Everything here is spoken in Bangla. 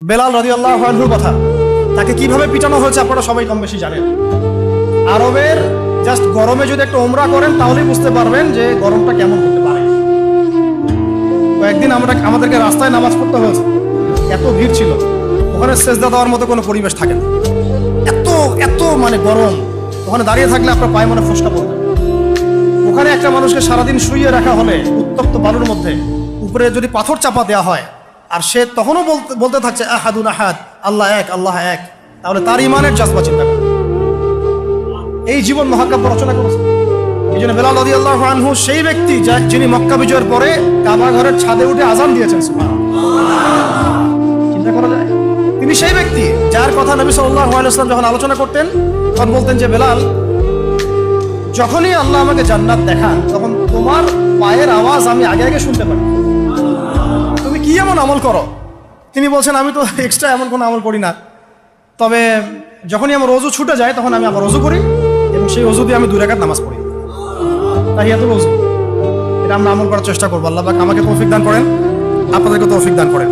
বেলাল রাদিয়াল্লাহু আনহুর কথা, তাকে কিভাবে পিটানো হয়েছে আপনারা সবাই কম বেশি জানেন। আরবের জাস্ট গরমে যদি একটা ওমরা করেন তাহলেই বুঝতে পারবেন যে গরমটা কেমন হতে পারে। কয়েকদিন আমাদেরকে রাস্তায় নামাজ পড়তে হয়েছে, এত ভিড় ছিল, ওখানে সেজদা দেওয়ার মতো কোনো পরিবেশ থাকে না, এত এত মানে গরম। ওখানে দাঁড়িয়ে থাকলে আপনার পায়ে মনে ফসকা পড়বে। ওখানে একটা মানুষকে সারাদিন শুইয়ে রাখা হলে উত্তপ্ত বালুর মধ্যে, উপরে যদি পাথর চাপা দেওয়া হয়, আর সে তখনও বলতে থাকছে আহাদুন আহাদ, আল্লাহ এক, আল্লাহ এক, তাহলে তার ইমানের জজবা চিন্তা করে। এই জীবন মহাকাব্য রচনা করেছে। এই জন্য বেলাল রাদিয়াল্লাহু আনহু সেই ব্যক্তি যিনি মক্কা বিজয়ের পরে কাবা ঘরের ছাদে উঠে আযান দিয়েছেন। চিন্তা করা যায়, তিনি সেই ব্যক্তি যার কথা নবী সাল্লাল্লাহু আলাইহি ওয়াসাল্লাম যখন আলোচনা করতেন তখন বলতেন যে বেলাল, যখনই আল্লাহ আমাকে জান্নাত দেখান তখন তোমার পায়ের আওয়াজ আমি আগে আগে শুনতে পারি। তুমি কি এমন আমল করো? তিনি বলছেন, আমি তো এক্সট্রা এমন কোনো আমল করি না, তবে যখনই আমার ওযু ছুটে যায় তখন আমি আবার ওযু করি এবং সেই ওযু দিয়ে আমি 2 রাকাত নামাজ পড়ি, তাহিয়াতুল ওযু। এটা আমরা আমল করার চেষ্টা করবো। আল্লাহ পাক আমাকে তৌফিক দান করেন, আপনাদেরকে তৌফিক দান করেন।